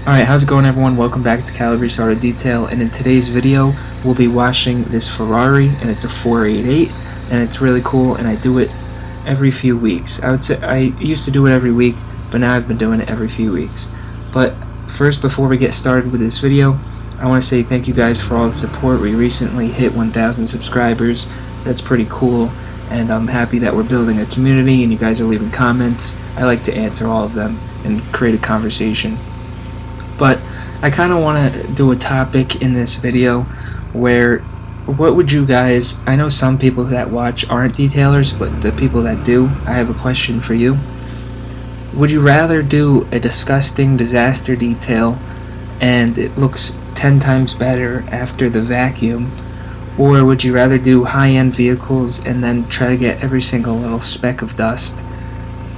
Alright, how's it going everyone? Welcome back to Calabrese Auto Detail, and in today's video we'll be washing this Ferrari, and it's a 488, and it's really cool, and I do it every few weeks. I would say I used to do it every week, but now I've been doing it every few weeks. But first, before we get started with this video, I want to say thank you guys for all the support. We recently hit 1,000 subscribers. That's pretty cool, and I'm happy that we're building a community and you guys are leaving comments. I like to answer all of them and create a conversation. But I kind of want to do a topic in this video where, what would you guys, I know some people that watch aren't detailers, but the people that do, I have a question for you. Would you rather do a disgusting disaster detail and it looks 10 times better after the vacuum, or would you rather do high-end vehicles and then try to get every single little speck of dust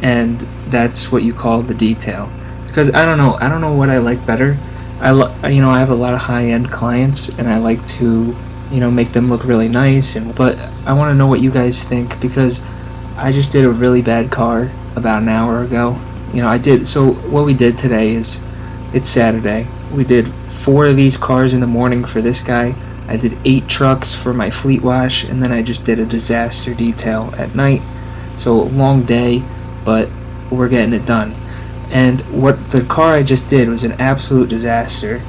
and that's what you call the detail? Because I don't know what I like better. I have a lot of high-end clients and I like to make them look really nice, but I want to know what you guys think, because I just did a really bad car about an hour ago. So what we did today is, it's Saturday, we did 4 of these cars in the morning for this guy. I did 8 trucks for my fleet wash, and then I just did a disaster detail at night. So a long day, but we're getting it done. And what the car I just did was an absolute disaster.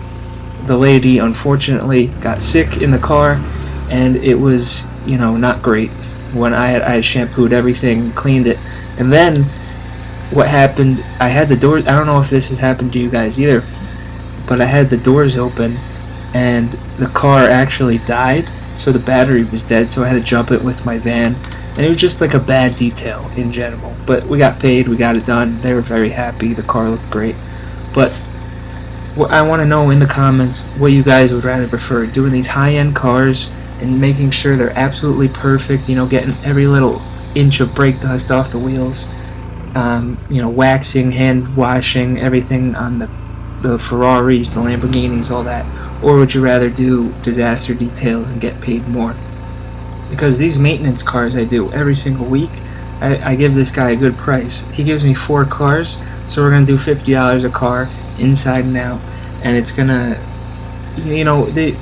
The lady unfortunately got sick in the car, and it was not great. When I had shampooed everything, cleaned it, and then what happened, I had the doors, I don't know if this has happened to you guys either, but I had the doors open and the car actually died, so the battery was dead, so I had to jump it with my van. And it was just like a bad detail in general. But we got paid, we got it done. They were very happy, the car looked great. But what I want to know in the comments what you guys would rather prefer, doing these high-end cars and making sure they're absolutely perfect, getting every little inch of brake dust off the wheels, waxing, hand washing, everything on the Ferraris, the Lamborghinis, all that. Or would you rather do disaster details and get paid more? Because these maintenance cars I do every single week, I give this guy a good price. He gives me 4 cars, so we're going to do $50 a car, inside and out, and it's going to,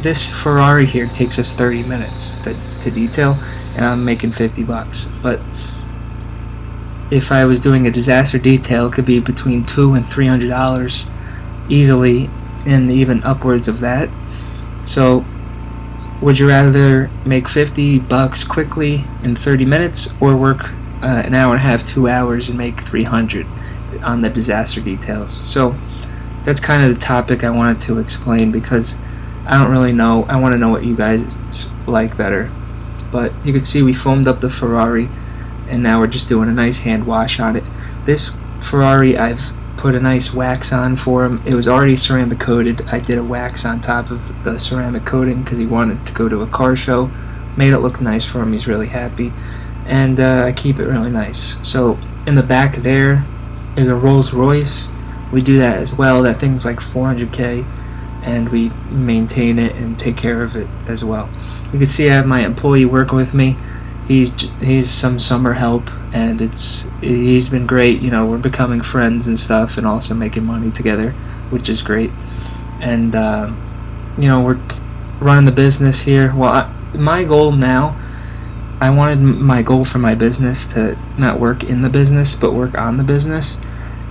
this Ferrari here takes us 30 minutes to detail, and I'm making $50. But if I was doing a disaster detail, it could be between $200 and $300 easily, and even upwards of that. So would you rather make $50 quickly in 30 minutes, or work an hour and a half, 2 hours, and make $300 on the disaster details? So that's kind of the topic I wanted to explain, because I don't really know. I want to know what you guys like better. But you can see we foamed up the Ferrari, and now we're just doing a nice hand wash on it. This Ferrari, I've put a nice wax on for him. It was already ceramic coated. I did a wax on top of the ceramic coating because he wanted to go to a car show. Made it look nice for him. He's really happy, and I keep it really nice. So in the back there is a Rolls Royce. We do that as well. That thing's like $400K, and we maintain it and take care of it as well. You can see I have my employee working with me. He's some summer help, and he's been great. We're becoming friends and stuff, and also making money together, which is great. And we're running the business here. Well, my goal now, I wanted my goal for my business to not work in the business, but work on the business,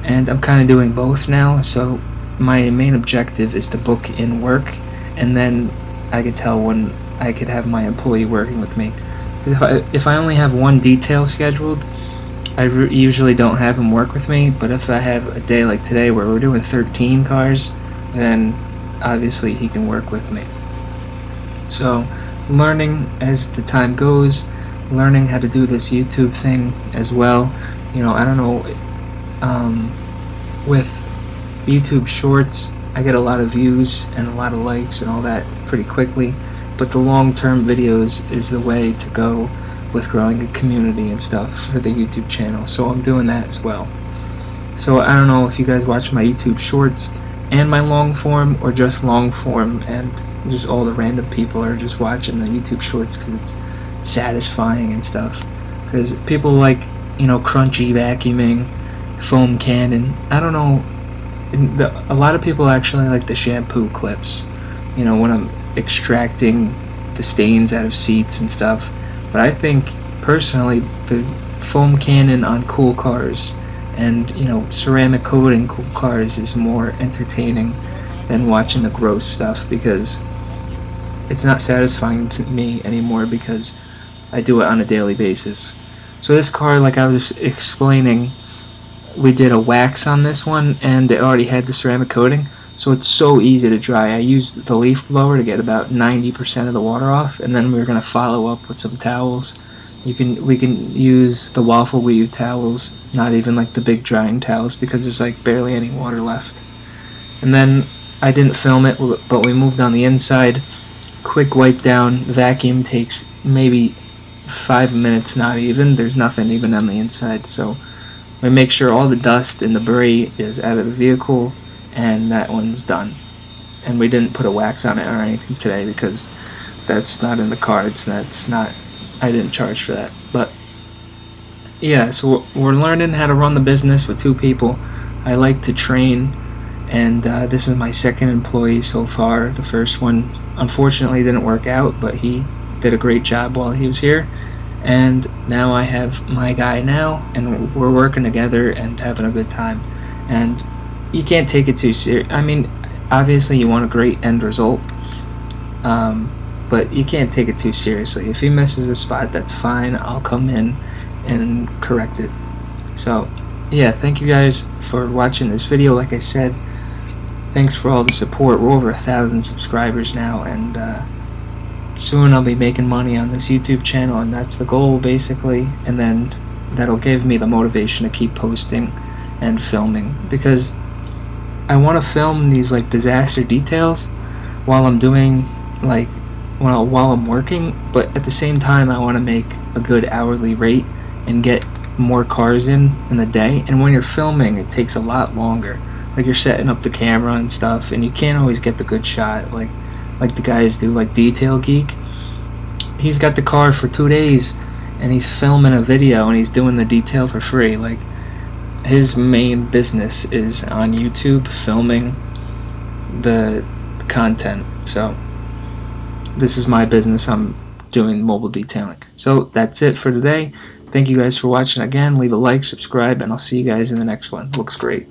and I'm kind of doing both now. So my main objective is to book in work, and then I could tell when I could have my employee working with me. If I only have one detail scheduled, I usually don't have him work with me. But if I have a day like today where we're doing 13 cars, then obviously he can work with me. So learning as the time goes, learning how to do this YouTube thing as well. I don't know, with YouTube Shorts, I get a lot of views and a lot of likes and all that pretty quickly. But the long-term videos is the way to go with growing a community and stuff for the YouTube channel. So I'm doing that as well. So I don't know if you guys watch my YouTube Shorts and my long form, or just long form and just all the random people are just watching the YouTube Shorts because it's satisfying and stuff. Because people like, crunchy vacuuming, foam cannon. I don't know a lot of people actually like the shampoo clips, you know, when I'm extracting the stains out of seats and stuff. But I think personally the foam cannon on cool cars and, you know, ceramic coating cool cars is more entertaining than watching the gross stuff, because it's not satisfying to me anymore because I do it on a daily basis. So this car, like I was explaining, we did a wax on this one and it already had the ceramic coating, so it's so easy to dry. I used the leaf blower to get about 90% of the water off, and then we were going to follow up with some towels. We can use the waffle weave towels, not even like the big drying towels, because there's like barely any water left. And then I didn't film it, but we moved on the inside. Quick wipe down, vacuum takes maybe 5 minutes, not even. There's nothing even on the inside, so we make sure all the dust and debris is out of the vehicle, and that one's done. And we didn't put a wax on it or anything today because that's not in the cards. That's not, I didn't charge for that. But yeah, so we're learning how to run the business with 2 people. I like to train, and this is my second employee so far. The first one unfortunately didn't work out, but he did a great job while he was here. And now I have my guy now, and we're working together and having a good time. And you can't take it too serious. I mean, obviously you want a great end result, but you can't take it too seriously. If he misses a spot, that's fine. I'll come in and correct it. So yeah, thank you guys for watching this video. Like I said, thanks for all the support. We're over 1,000 subscribers now, and soon I'll be making money on this YouTube channel, and that's the goal basically. And then that'll give me the motivation to keep posting and filming, because I want to film these like disaster details while I'm doing like while I'm working, but at the same time I want to make a good hourly rate and get more cars in the day. And when you're filming, it takes a lot longer. Like, you're setting up the camera and stuff, and you can't always get the good shot like the guys do, like Detail Geek. He's got the car for 2 days and he's filming a video and he's doing the detail for free. Like, his main business is on YouTube, filming the content. So this is my business. I'm doing mobile detailing. So that's it for today. Thank you guys for watching again. Leave a like, subscribe, and I'll see you guys in the next one. Looks great.